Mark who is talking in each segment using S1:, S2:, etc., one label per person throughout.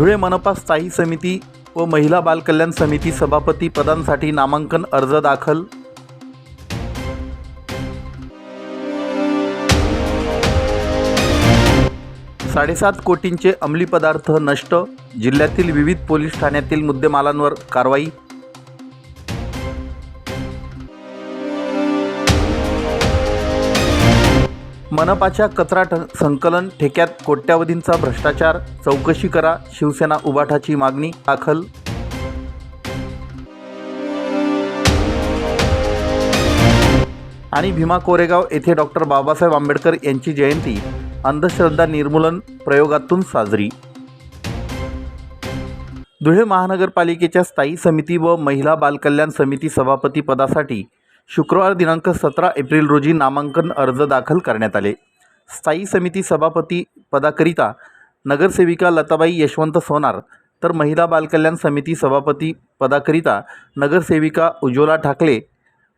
S1: धुळे मनपा स्थायी समिती व महिला बाल कल्याण समिती सभापती पदांसाठी नामांकन अर्ज दाखल. साडेसात कोटींचे अंमली पदार्थ नष्ट. जिल्ह्यातील विविध पोलीस ठाण्यातील मुद्देमालांवर कारवाई. मनपाच्या कचरा संकलन ठेक्यात कोट्यावधींचा भ्रष्टाचार, चौकशी करा. शिवसेना उभाटाची मागणी दाखल. आणि भीमा कोरेगाव येथे डॉक्टर बाबासाहेब आंबेडकर यांची जयंती अंधश्रद्धा निर्मूलन प्रयोगातून साजरी. धुळे महानगरपालिकेच्या स्थायी समिती व महिला बालकल्याण समिती सभापती पदासाठी शुक्रवार दिनांक 17 एप्रिल रोजी नामांकन अर्ज दाखल करण्यात आले. स्थायी समिती सभापती पदाकरिता नगरसेविका लताबाई यशवंत सोनार, तर महिला बालकल्याण समिती सभापती पदाकरिता नगरसेविका उज्ज्वला ठाकले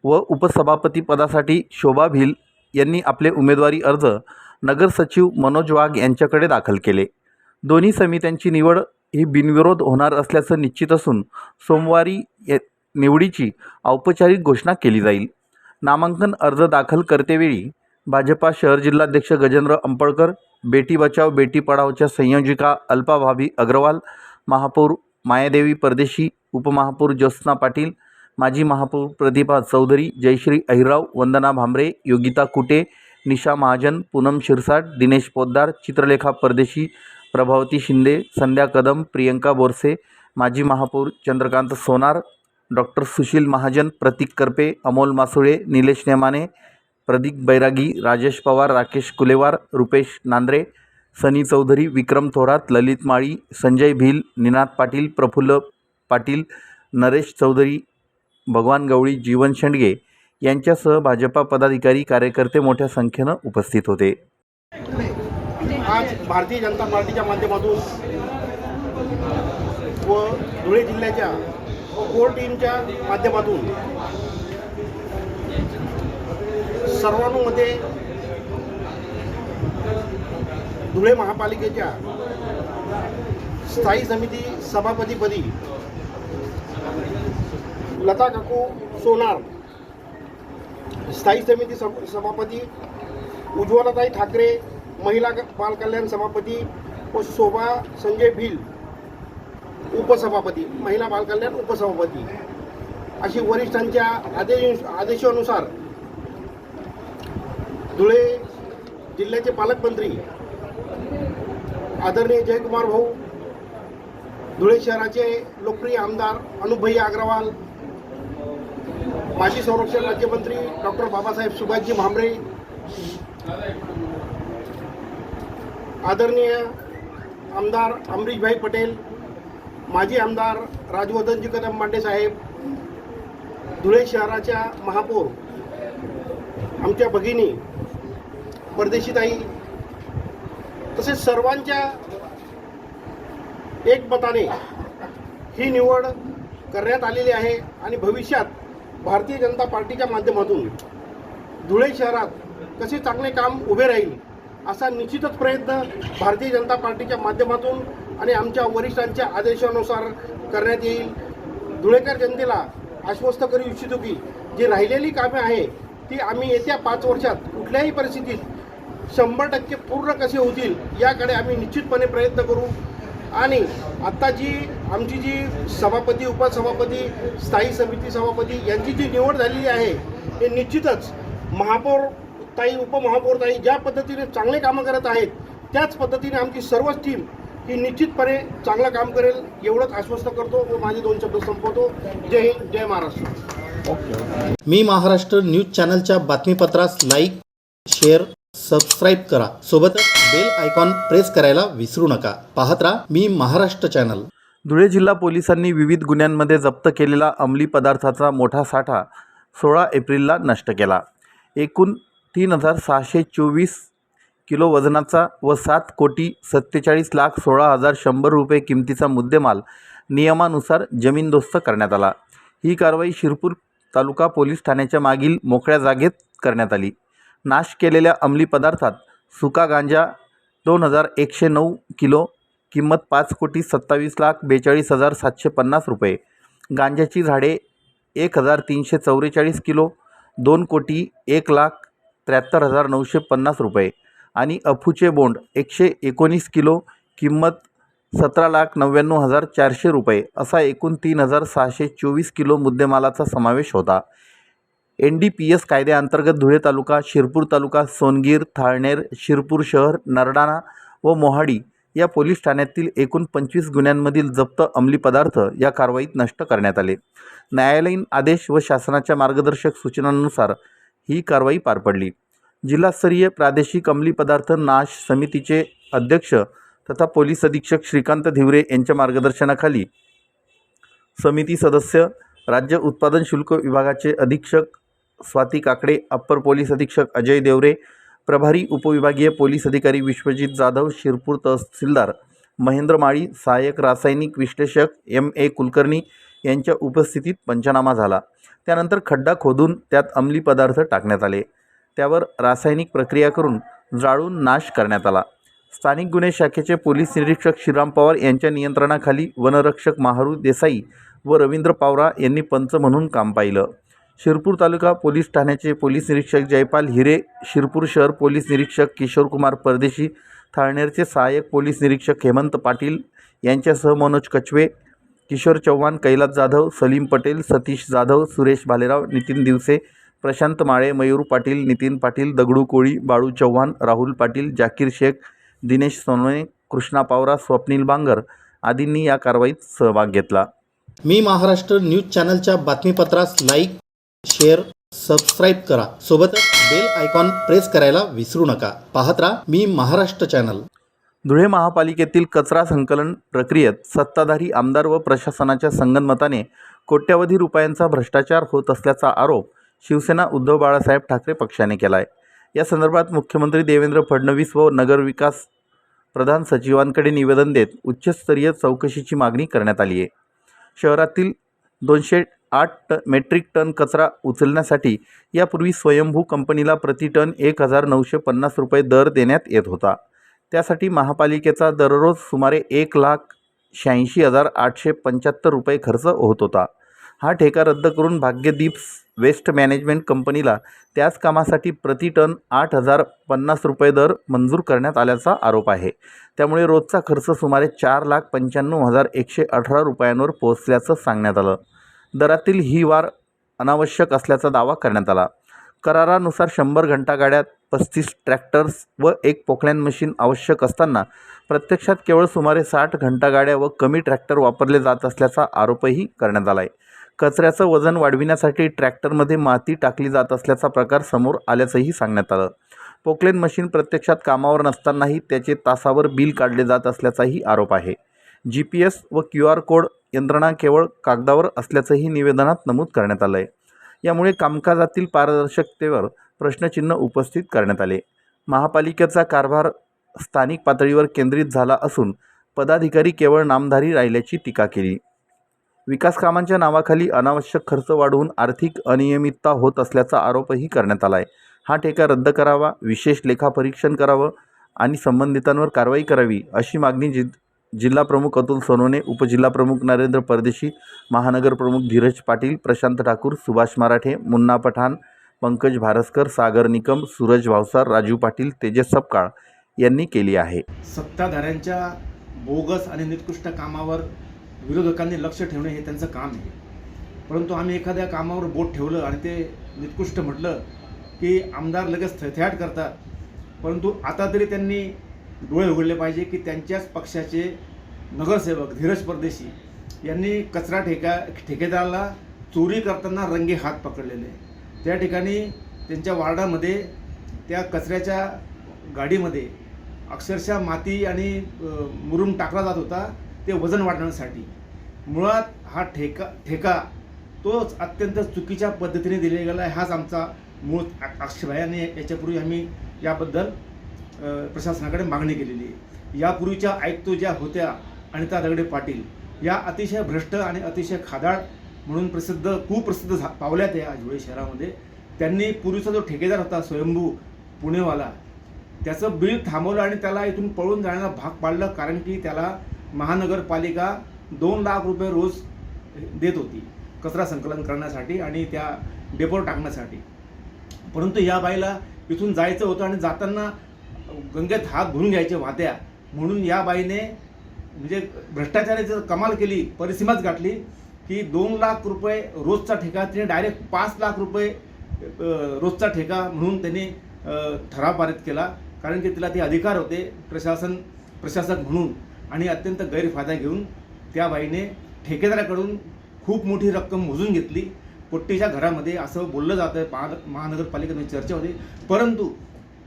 S1: व उपसभापती पदासाठी शोभा भिल यांनी आपले उमेदवारी अर्ज नगर सचिव मनोज वाघ यांच्याकडे दाखल केले. दोन्ही समित्यांची निवड ही बिनविरोध होणार असल्याचं निश्चित असून सोमवारी निवडीची औपचारिक घोषणा केली जाईल. नामांकन अर्ज दाखल करतेवेळी भाजपा शहर जिल्हाध्यक्ष गजेंद्र अंपळकर, बेटी बचाव बेटी पढाओच्या संयोजिका अल्पा भाभी अग्रवाल, महापौर मायादेवी परदेशी, उपमहापौर ज्योत्स्ना पाटील, माजी महापौर प्रतिभा चौधरी, जयश्री अहिरराव, वंदना भांबरे, योगिता कुटे, निशा महाजन, पूनम शिरसाट, दिनेश पोद्दार, चित्रलेखा परदेशी, प्रभावती शिंदे, संध्या कदम, प्रियंका बोरसे, माजी महापौर चंद्रकांत सोनार, डॉक्टर सुशील महाजन, प्रतीक करपे, अमोल मासुळे, निलेश नेमाने, प्रदीप बैरागी, राजेश पवार, राकेश कुलेवार, रुपेश नांद्रे, सनी चौधरी, विक्रम थोरात, ललित माळी, संजय भिल, निनाद पाटील, प्रफुल्ल पाटील, नरेश चौधरी, भगवान गवळी, जीवन शेंडगे यांच्यासह भाजपा पदाधिकारी कार्यकर्ते मोठ्या संख्येनं उपस्थित होते.
S2: आज भारतीय जनता पार्टीच्या माध्यमातून व धुळे जिल्ह्याच्या कोर टीमच्या माध्यमातून सर्वानुमते धुळे महापालिकेच्या स्थायी समिती सभापतीपदी लता काकू सोनार, स्थायी समिती सभापती उज्ज्वलाताई ठाकरे, महिला बाल कल्याण सभापती व शोभा संजय भिल उपसभापती, महिला बाल कल्याण उपसभापती अशी वरिष्ठांच्या आदेशानुसार धुळे जिल्ह्याचे पालकमंत्री आदरणीय जयकुमार भाऊ, धुळे शहराचे लोकप्रिय आमदार अनुपभैया अग्रवाल, माजी संरक्षण राज्यमंत्री डॉक्टर बाबासाहेब सुभाषजी भामरे, आदरणीय आमदार अमरीशभाई पटेल, माजी आमदार राजवर्धनजी कदम मांडे साहेब, धुळे शहराच्या महापौर आमच्या भगिनी परदेशीताई, तसेच सर्वांच्या एकमताने ही निवड करण्यात आलेली आहे. आणि भविष्यात भारतीय जनता पार्टीच्या माध्यमातून धुळे शहरात कसे चांगले काम उभे राहील असा निश्चितच प्रयत्न भारतीय जनता पार्टीच्या माध्यमातून आणि आमच्या वरिष्ठांच्या आदेशानुसार करण्यात येईल. धुळेकर जनतेला आश्वस्त करू इच्छितो की जी राहिलेली कामे आहे ती आम्ही येत्या 5 वर्षात कुठल्याही परिस्थितीत 100% पूर्ण कसे होतील याकडे आम्ही निश्चितपणे प्रयत्न करू. आणि आत्ता आमची जी सभापती, उपसभापती, स्थायी समिती सभापती यांची जी निवड झालेली आहे हे निश्चितच महापौर ताई, उपमहापौर ताई ज्या पद्धतीने चांगले कामं करत आहेत त्याच पद्धतीने आमची सर्वच टीम ही निश्चितपणे चांगलं काम करेल एवढंच आश्वस्त करतो व माझे 2 शब्द संपवतो. जय हिंद, जय महाराष्ट्र.
S3: मी महाराष्ट्र न्यूज चॅनलच्या बातमीपत्रास लाईक, शेअर, सबस्क्राईब करा. सोबतच बेल आयकॉन प्रेस करायला विसरू नका. पाहत राहा मी महाराष्ट्र चॅनल.
S1: धुळे जिल्हा पोलिसांनी विविध गुन्ह्यांमध्ये जप्त केलेला अंमली पदार्थाचा मोठा साठा 16 एप्रिलला नष्ट केला. एकूण 3,624 किलो वजनाचा व 7,47,16,100 रुपये किमतीचा मुद्देमाल नियमानुसार जमीनदोस्त करण्यात आला. ही कारवाई शिरपूर तालुका पोलीस ठाण्याच्या मागील मोकळ्या जागेत करण्यात आली. नाश केलेल्या अंमली पदार्थात सुका गांजा 2,109 किलो, किंमत 5,27,42,750 रुपये, गांजाची झाडे 1,344 किलो 2,01,73,950 रुपये आणि अफूचे बोंड 119 किलो किंमत 17,99,400 रुपये असा एकूण 3,624 किलो मुद्देमालाचा समावेश होता. NDPS कायद्याअंतर्गत धुळे तालुका, शिरपूर तालुका, सोनगीर, थाळनेर, शिरपूर शहर, नरडाणा व मोहाडी या पोलीस ठाण्यातील एकूण 25 गुन्ह्यांमधील जप्त अंमली पदार्थ या कारवाईत नष्ट करण्यात आले. न्यायालयीन आदेश व शासनाच्या मार्गदर्शक सूचनांनुसार ही कारवाई पार पडली. जिल्हास्तरीय प्रादेशिक अंमली पदार्थ नाश समितीचे अध्यक्ष तथा पोलीस अधीक्षक श्रीकांत धिवरे यांच्या मार्गदर्शनाखाली समिती सदस्य, राज्य उत्पादन शुल्क विभागाचे अधीक्षक स्वाती काकडे, अप्पर पोलीस अधीक्षक अजय देवरे, प्रभारी उपविभागीय पोलीस अधिकारी विश्वजित जाधव, शिरपूर तहसीलदार महेंद्र माळी, सहाय्यक रासायनिक विश्लेषक MA कुलकर्णी यांच्या उपस्थितीत पंचनामा झाला. त्यानंतर खड्डा खोदून त्यात अंमली पदार्थ टाकण्यात आले. त्यावर रासायनिक प्रक्रिया करून जाळून नाश करण्यात आला. स्थानिक गुन्हे शाखेचे पोलीस निरीक्षक श्रीराम पवार यांच्या नियंत्रणाखाली वनरक्षक महारू देसाई व रवींद्र पावरा यांनी पंच म्हणून काम पाहिलं. शिरपूर तालुका पोलीस ठाण्याचे पोलीस निरीक्षक जयपाल हिरे, शिरपूर शहर पोलीस निरीक्षक किशोरकुमार परदेशी, थाळनेरचे सहाय्यक पोलीस निरीक्षक हेमंत पाटील यांच्यासह मनोज कचवे, किशोर चव्हाण, कैलास जाधव, सलीम पटेल, सतीश जाधव, सुरेश भालेराव, नितीन दिवसे, प्रशांत माळे, मयूर पाटील, नितीन पाटील, दगडू कोळी, बाळू चव्हाण, राहुल पाटील, जाकीर शेख, दिनेश सोनवणे, कृष्णा पावरा, स्वप्नील बांगर आदींनी या कारवाईत सहभाग घेतला.
S3: मी महाराष्ट्र न्यूज चॅनलच्या बातमीपत्रास लाईक, शेअर, सबस्क्राईब करा. सोबतच बेल आयकॉन प्रेस करायला विसरू नका. पाहत राहा मी महाराष्ट्र चॅनल.
S1: धुळे महापालिकेतील कचरा संकलन प्रक्रियेत सत्ताधारी आमदार व प्रशासनाच्या संगनमताने कोट्यवधी रुपयांचा भ्रष्टाचार होत असल्याचा आरोप शिवसेना उद्धव बाळासाहेब ठाकरे पक्षाने केला आहे. या संदर्भात मुख्यमंत्री देवेंद्र फडणवीस व नगरविकास प्रधान सचिवांकडे निवेदन देत उच्चस्तरीय चौकशीची मागणी करण्यात आली आहे. शहरातील 208 मेट्रिक टन कचरा उचलण्यासाठी यापूर्वी स्वयंभू कंपनीला प्रतिटन 1,950 रुपये दर देण्यात येत होता. त्यासाठी महापालिकेचा दररोज सुमारे 1,86,875 रुपये खर्च होत होता. हा ठेका रद्द करून भाग्यदीप वेस्ट मॅनेजमेंट कंपनीला त्याच कामासाठी प्रतिटन 8,050 रुपये दर मंजूर करण्यात आल्याचा आरोप आहे. त्यामुळे रोजचा खर्च सुमारे 4,95,118 रुपयांवर पोहोचल्याचं सांगण्यात आलं. दरातील ही वाढ अनावश्यक असल्याचा दावा करण्यात आला. करारानुसार 100 घंटागाड्या, 35 ट्रॅक्टर्स व 1 पोकलॅन मशीन आवश्यक असताना प्रत्यक्षात केवळ सुमारे 60 घंटागाड्या व कमी ट्रॅक्टर वापरले जात असल्याचा आरोपही करण्यात आला आहे. कचऱ्याचं वजन वाढविण्यासाठी ट्रॅक्टरमध्ये माती टाकली जात असल्याचा प्रकार समोर आल्याचंही सांगण्यात आलं. पोकलेन मशीन प्रत्यक्षात कामावर नसतानाही त्याचे तासावर बिल काढले जात असल्याचाही आरोप आहे. GPS व QR कोड यंत्रणा केवळ कागदावर असल्याचंही निवेदनात नमूद करण्यात आलं आहे. यामुळे कामकाजातील पारदर्शकतेवर प्रश्नचिन्ह उपस्थित करण्यात आले. महापालिकेचा कारभार स्थानिक पातळीवर केंद्रित झाला असून पदाधिकारी केवळ नामधारी राहिल्याची टीका केली. विकास कामांच्या नावाखाली अनावश्यक खर्च वाढवून आर्थिक अनियमितता होत असल्याचा आरोपही करण्यात आला आहे. हा ठेका रद्द करावा, विशेष लेखापरीक्षण करावं आणि संबंधितांवर कारवाई करावी अशी मागणी जिल्हाप्रमुख अतुल सोनवणे, उपजिल्हाप्रमुख नरेंद्र परदेशी, महानगरप्रमुख धीरज पाटील, प्रशांत ठाकूर, सुभाष मराठे, मुन्ना पठाण, पंकज भारसकर, सागर निकम, सूरज भावसार, राजू पाटील, तेजस सपकाळ यांनी केली आहे.
S4: सत्ताधाऱ्यांच्या बोगस आणि निकृष्ट कामावर विरोधकांनी लक्ष ठेवणे हे त्यांचं काम आहे. परंतु आम्ही एखाद्या कामावर बोट ठेवलं आणि ते निकृष्ट म्हटलं की आमदार लगेच थैथयाट करतात. परंतु आता तरी त्यांनी डोळे उघडले पाहिजे की त्यांच्याच पक्षाचे नगरसेवक धीरज परदेशी यांनी कचरा ठेकेदाराला चोरी करताना रंगे हात पकडलेले. त्या ठिकाणी त्यांच्या वार्डामध्ये त्या कचऱ्याच्या गाडीमध्ये अक्षरशः माती आणि मुरुम टाकला जात होता ते वजन वाढवण्यासाठी. मुळात हा ठेका तोच अत्यंत चुकीच्या पद्धतीने दिला गेला आहे. हाच आमचा मूळ आक्षेप आहे आणि याच्यापूर्वी आम्ही याबद्दल प्रशासनाकडे मागणी केलेली आहे. यापूर्वीच्या आयुक्त ज्या होत्या अनिता दगडे पाटील या अतिशय भ्रष्ट आणि अतिशय खादाड म्हणून कुप्रसिद्ध पावल्या त्या धुळे शहरामध्ये. त्यांनी पूर्वीचा जो ठेकेदार होता स्वयंभू पुणेवाला त्याचं बिल थांबवलं आणि त्याला इथून पळून जाण्याला भाग पाडलं. कारण की त्याला महानगरपालिका 2 लाख रुपये रोज देत होती कचरा संकलन करण्यासाठी आणि त्या डेपोवर टाकण्यासाठी. परंतु या बाईला इथून जायचं होतं आणि जाताना गंगेत हात धुवून घ्यायचे वाहत्या, म्हणून या बाईने म्हणजे भ्रष्टाचाराची कमाल केली, परिसीमाच गाठली की 2 लाख रुपये रोजचा ठेका तिने डायरेक्ट 5 लाख रुपये रोजचा ठेका म्हणून त्यांनी ठराव पारित केला. कारण की तिला ते अधिकार होते प्रशासक म्हणून, आणि अत्यंत गैरफायदा घेऊन त्या बाईने ठेकेदाराकडून खूप मोठी रक्कम मोजून घेतली. पोट्टीच्या घरामध्ये असं बोललं जातं, महानगरपालिकेमध्ये चर्चा होती. परंतु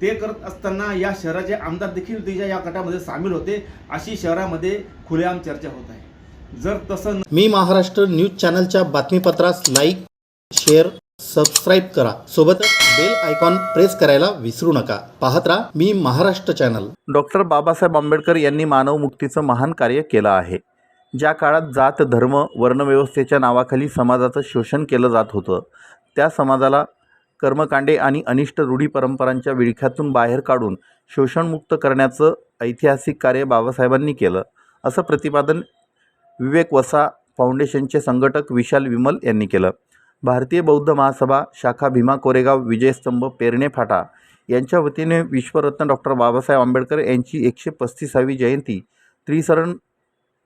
S4: ते करत असताना या शहराचे आमदार देखील तिच्या या गटामध्ये सामील होते, अशी शहरामध्ये खुलेआम चर्चा होत आहे. जर तसं
S3: मी महाराष्ट्र न्यूज चॅनलच्या बातमीपत्रास लाईक, शेअर, सबस्क्राईब करा. सोबतच बेल आयकॉन प्रेस करायला विसरू नका. पाहत राहा मी महाराष्ट्र चॅनल.
S1: डॉक्टर बाबासाहेब आंबेडकर यांनी मानवमुक्तीचं महान कार्य केलं आहे. ज्या काळात जात, धर्म, वर्णव्यवस्थेच्या नावाखाली समाजाचं शोषण केलं जात होतं, त्या समाजाला कर्मकांडे आणि अनिष्ट रूढी परंपरांच्या विळख्यातून बाहेर काढून शोषणमुक्त करण्याचं ऐतिहासिक कार्य बाबासाहेबांनी केलं, असं प्रतिपादन विवेक वसा फाउंडेशनचे संघटक विशाल विमल यांनी केलं. भारतीय बौद्ध महासभा शाखा भीमा कोरेगाव विजयस्तंभ पेरणे फाटा यांच्या वतीने विश्वरत्न डॉक्टर बाबासाहेब आंबेडकर यांची 135वी जयंती त्रिसरण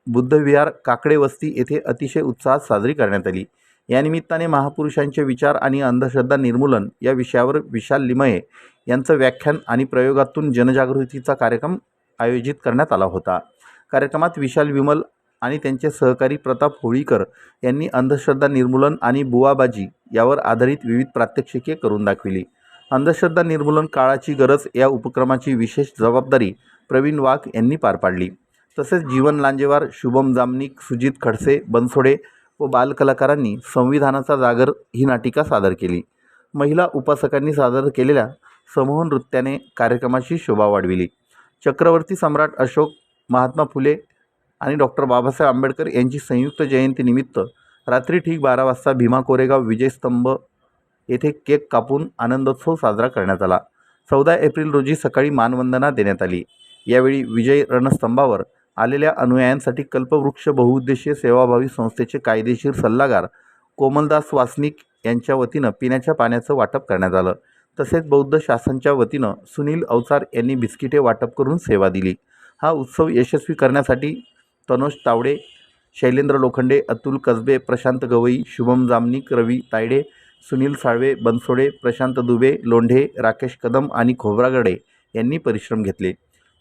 S1: बुद्धविहार काकडे वस्ती येथे अतिशय उत्साहात साजरी करण्यात आली. या निमित्ताने महापुरुषांचे विचार आणि अंधश्रद्धा निर्मूलन या विषयावर विशाल लिमये यांचं व्याख्यान आणि प्रयोगातून जनजागृतीचा कार्यक्रम आयोजित करण्यात आला होता. कार्यक्रमात विशाल विमल आणि त्यांचे सहकारी प्रताप होळीकर यांनी अंधश्रद्धा निर्मूलन आणि बुवाबाजी यावर आधारित विविध प्रात्यक्षिके करून दाखविली. अंधश्रद्धा निर्मूलन काळाची गरज या उपक्रमाची विशेष जबाबदारी प्रवीण वाघ यांनी पार पाडली. तसेच जीवन लांजेवार, शुभम जामनिक, सुजित खडसे, बनसोडे व बालकलाकारांनी संविधानाचा जागर ही नाटिका सादर केली. महिला उपासकांनी सादर केलेल्या समूह नृत्याने कार्यक्रमाची शोभा वाढविली. छत्रपती सम्राट अशोक, महात्मा फुले आणि डॉक्टर बाबासाहेब आंबेडकर यांची संयुक्त जयंतीनिमित्त रात्री ठीक 12 वाजता भीमा कोरेगाव विजयस्तंभ येथे केक कापून आनंदोत्सव साजरा करण्यात आला. 14 एप्रिल रोजी सकाळी मानवंदना देण्यात आली. यावेळी विजय रणस्तंभावर आलेल्या अनुयायांसाठी कल्पवृक्ष बहुउद्देशीय सेवाभावी संस्थेचे कायदेशीर सल्लागार कोमलदास वासनिक यांच्या वतीनं पिण्याच्या पाण्याचं वाटप करण्यात आलं. तसेच बौद्ध शासनच्या वतीनं सुनील अवचार यांनी बिस्किटे वाटप करून सेवा दिली. हा उत्सव यशस्वी करण्यासाठी तनोज तावडे, शैलेंद्र लोखंडे, अतुल कसबे, प्रशांत गवई, शुभम जामनिक, रवी तायडे, सुनील साळवे, बनसोडे, प्रशांत दुबे, लोंढे, राकेश कदम आणि खोब्रागडे यांनी परिश्रम घेतले.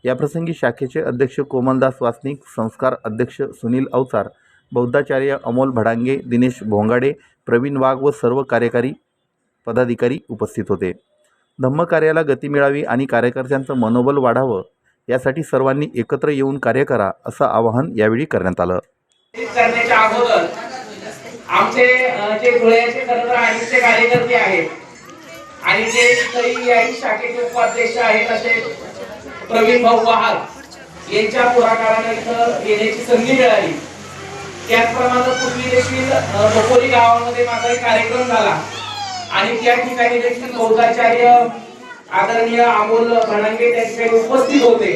S1: याप्रसंगी शाखेचे अध्यक्ष कोमलदास वासनिक, संस्कार अध्यक्ष सुनील अवचार, बौद्धाचार्य अमोल भडांगे, दिनेश भोंगाडे, प्रवीण वाघ व सर्व कार्यकारी पदाधिकारी उपस्थित होते. धम्मकार्याला गती मिळावी आणि कार्यकर्त्यांचं मनोबल वाढावं यासाठी सर्वांनी एकत्र येऊन कार्य करा असं आवाहन यावेळी करण्यात आलं.
S5: करण्याच्या अगोदर आमचे जे धुळ्याचे खरंतर कार्यकर्ते आहेत आणि जे काही या शाखेचे उपाध्यक्ष आहेत असे प्रवीण भाऊ वहाल यांच्या पुढाकाराने इथं येण्याची संधी मिळाली. त्याचप्रमाणे पूर्वी देखील बपोली गावामध्ये माझा एक कार्यक्रम झाला आणि त्या ठिकाणी देखील बौद्धाचार्य आदरणीय अमोल भडांगे त्या ठिकाणी उपस्थित होते.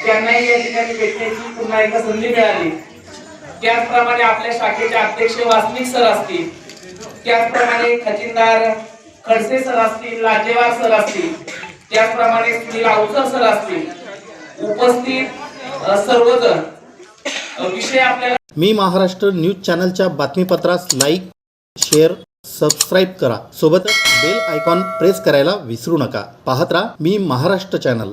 S5: त्यांनाही या ठिकाणी भेटण्याची पुन्हा एकदा संधी मिळाली. त्याचप्रमाणे आपल्या शाखेचे अध्यक्ष वासनिक सर असतील, त्याचप्रमाणे खजिनदार खडसे सर असतील, लांजेवार सर असतील, त्याचप्रमाणे सुनील अवचर सर असतील, उपस्थित सर्वजण विषय आपल्याला
S3: मी महाराष्ट्र न्यूज चॅनलच्या बातमीपत्रास लाईक, शेअर, सबस्क्राईब करा. सोबतच बेल आयकॉन प्रेस करायला विसरू नका. पाहत राहा मी महाराष्ट्र चॅनल.